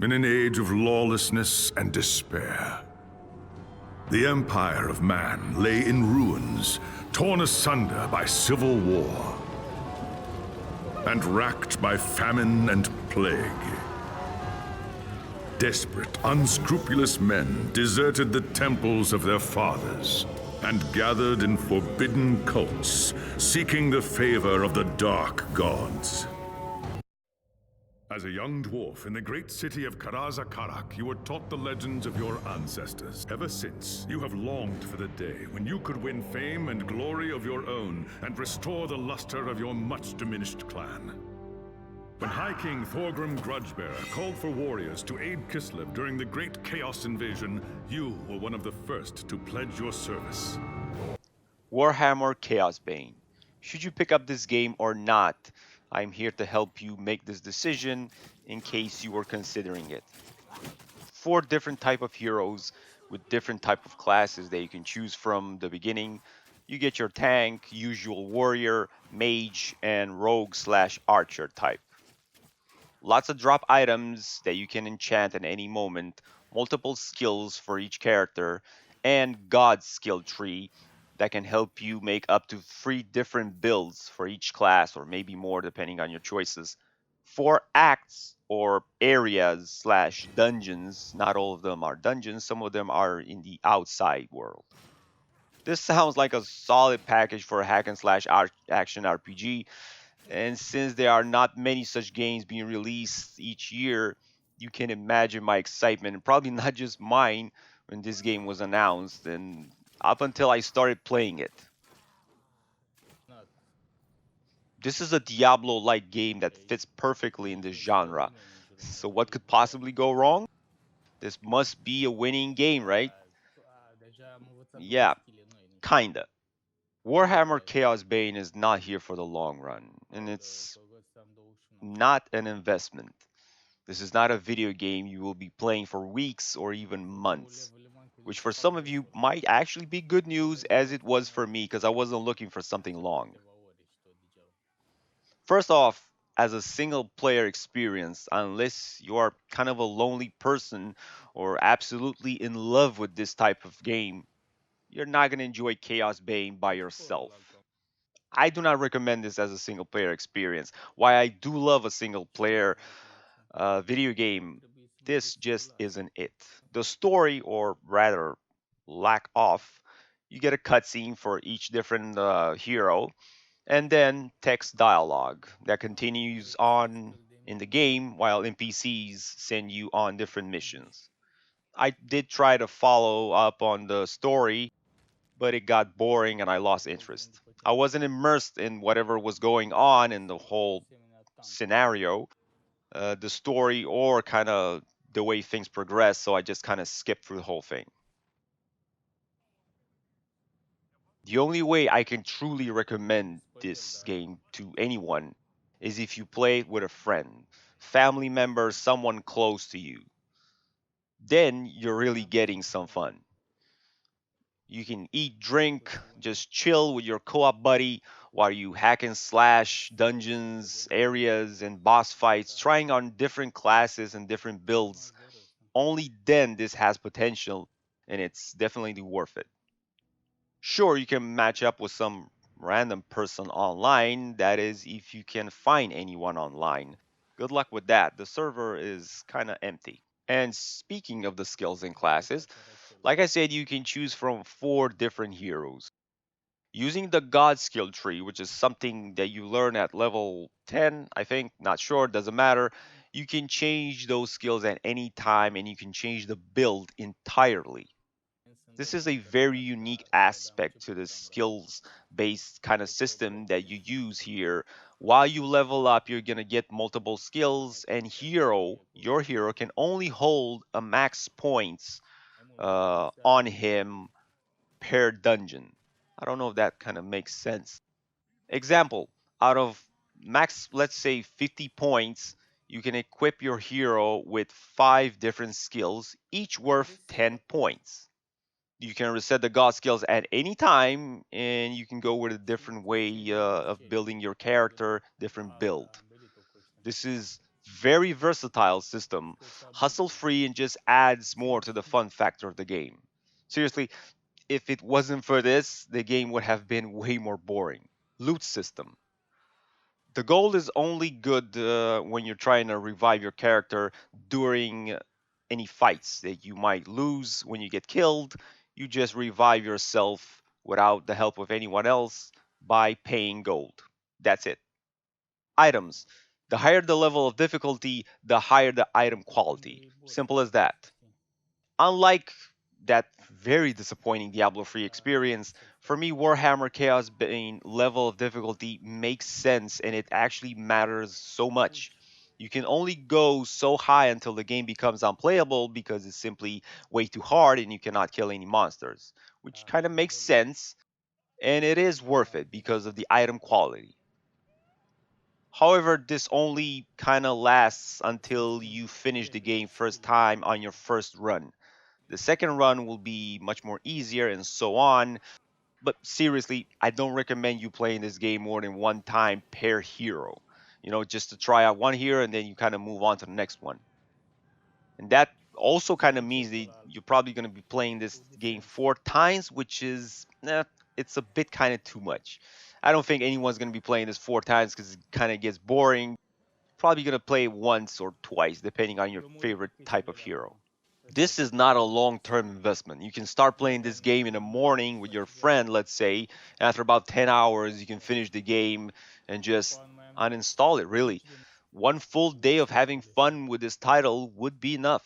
In an age of lawlessness and despair, the empire of man lay in ruins, torn asunder by civil war, and racked by famine and plague. Desperate, unscrupulous men deserted the temples of their fathers and gathered in forbidden cults, seeking the favor of the dark gods. As a young dwarf in the great city of Karazakarak, you were taught the legends of your ancestors. Ever since, you have longed for the day when you could win fame and glory of your own and restore the luster of your much-diminished clan. When High King Thorgrim Grudgebearer called for warriors to aid Kislev during the Great Chaos Invasion, you were one of the first to pledge your service. Warhammer Chaosbane. Should you pick up this game or not? I'm here to help you make this decision in case you were considering it. 4 different type of heroes with different type of classes that you can choose from the beginning. You get your tank, usual warrior, mage, and rogue/archer type. Lots of drop items that you can enchant at any moment, multiple skills for each character, and God's skill tree that can help you make up to 3 different builds for each class, or maybe more depending on your choices. 4 acts or areas/dungeons. Not all of them are dungeons, some of them are in the outside world. This sounds like a solid package for a hack and slash action RPG, and since there are not many such games being released each year, you can imagine my excitement, and probably not just mine, when this game was announced and up until I started playing it. This is a Diablo-like game that fits perfectly in this genre. So what could possibly go wrong? This must be a winning game, right? Yeah, kinda. Warhammer Chaosbane is not here for the long run, and it's not an investment. This is not a video game you will be playing for weeks or even months, which for some of you might actually be good news, as it was for me because I wasn't looking for something long. First off, as a single player experience, unless you are kind of a lonely person or absolutely in love with this type of game, you're not going to enjoy Chaos Bane by yourself. I do not recommend this as a single player experience. Why I do love a single player video game, this just isn't it. The story, or rather, lack of, you get a cutscene for each different hero, and then text dialogue that continues on in the game while NPCs send you on different missions. I did try to follow up on the story, but it got boring and I lost interest. I wasn't immersed in whatever was going on in the whole scenario, the story, or kind of the way things progress, so I just kind of skipped through the whole thing. The only way I can truly recommend this game to anyone is if you play it with a friend, family member, someone close to you. Then you're really getting some fun. You can eat, drink, just chill with your co-op buddy while you hack and slash dungeons, areas, and boss fights, trying on different classes and different builds. Only then this has potential, and it's definitely worth it. Sure, you can match up with some random person online, that is, if you can find anyone online. Good luck with that. The server is kind of empty. And speaking of the skills and classes, like I said, you can choose from 4 different heroes. Using the God skill tree, which is something that you learn at level 10, I think, not sure, doesn't matter. You can change those skills at any time and you can change the build entirely. This is a very unique aspect to the skills based kind of system that you use here. While you level up, you're going to get multiple skills, and your hero can only hold a max points on him per dungeon. I don't know if that kind of makes sense. Example, out of max, let's say 50 points, you can equip your hero with 5 different skills, each worth 10 points. You can reset the god skills at any time, and you can go with a different way of building your character, different build. This is Very versatile system, hustle free, and just adds more to the fun factor of the game. Seriously, if it wasn't for this, the game would have been way more boring. Loot system. The gold is only good when you're trying to revive your character during any fights that you might lose. When you get killed, you just revive yourself without the help of anyone else by paying gold. That's it. Items. The higher the level of difficulty, the higher the item quality. Simple as that. Unlike that very disappointing Diablo 3 experience, for me, Warhammer Chaosbane level of difficulty makes sense and it actually matters so much. You can only go so high until the game becomes unplayable because it's simply way too hard and you cannot kill any monsters, which kind of makes sense, and it is worth it because of the item quality. However, this only kind of lasts until you finish the game first time on your first run. The second run will be much more easier and so on. But seriously, I don't recommend you playing this game more than one time per hero. Just to try out one hero and then you kind of move on to the next one. And that also kind of means that you're probably going to be playing this game 4 times, which is, it's a bit kind of too much. I don't think anyone's going to be playing this 4 times because it kind of gets boring. Probably going to play it once or twice, depending on your favorite type of hero. This is not a long-term investment. You can start playing this game in the morning with your friend, let's say, and after about 10 hours, you can finish the game and just uninstall it, really. One full day of having fun with this title would be enough.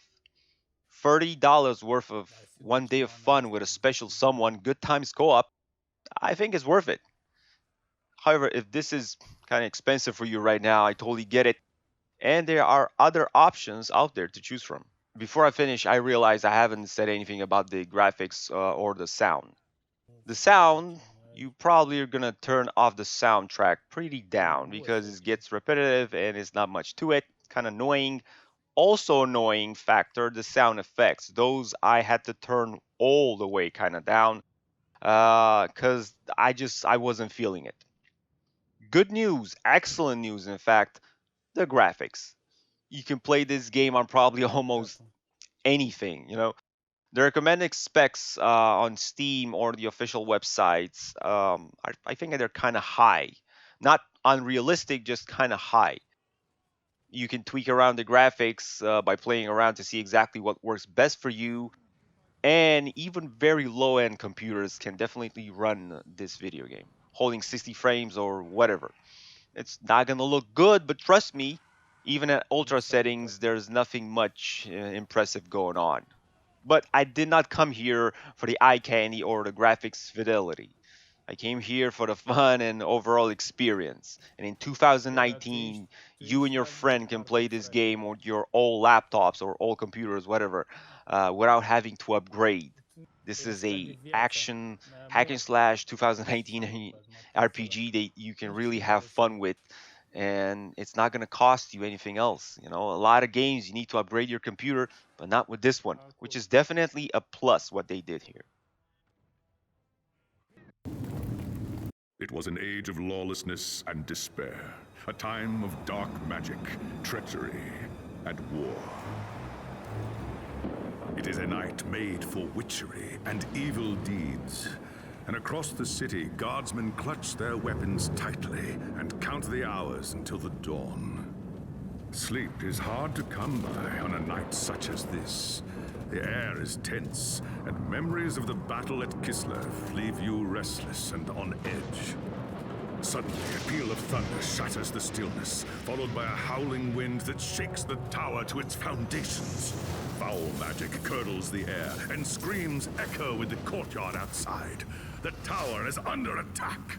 $30 worth of one day of fun with a special someone, good times co-op, I think is worth it. However, if this is kind of expensive for you right now, I totally get it. And there are other options out there to choose from. Before I finish, I realize I haven't said anything about the graphics or the sound. The sound, you probably are gonna turn off the soundtrack pretty down because it gets repetitive and it's not much to it. Kind of annoying. Also annoying factor, the sound effects. Those I had to turn all the way kind of down because I wasn't feeling it. Good news, excellent news, in fact, the graphics. You can play this game on probably almost anything. The recommended specs on Steam or the official websites, I think they're kind of high. Not unrealistic, just kind of high. You can tweak around the graphics by playing around to see exactly what works best for you. And even very low end computers can definitely run this video game, holding 60 frames or whatever. It's not going to look good, but trust me, even at ultra settings, there's nothing much impressive going on. But I did not come here for the eye candy or the graphics fidelity. I came here for the fun and overall experience. And in 2019, you and your friend can play this game on your old laptops or old computers, whatever, without having to upgrade. This is a action hack and slash 2019 RPG that you can really have fun with, and it's not going to cost you anything else. A lot of games you need to upgrade your computer, but not with this one, which is definitely a plus what they did here. It was an age of lawlessness and despair, a time of dark magic, treachery, and war. It is a night made for witchery and evil deeds. And across the city, guardsmen clutch their weapons tightly and count the hours until the dawn. Sleep is hard to come by on a night such as this. The air is tense, and memories of the battle at Kislev leave you restless and on edge. Suddenly, a peal of thunder shatters the stillness, followed by a howling wind that shakes the tower to its foundations. Foul magic curdles the air, and screams echo in the courtyard outside. The tower is under attack.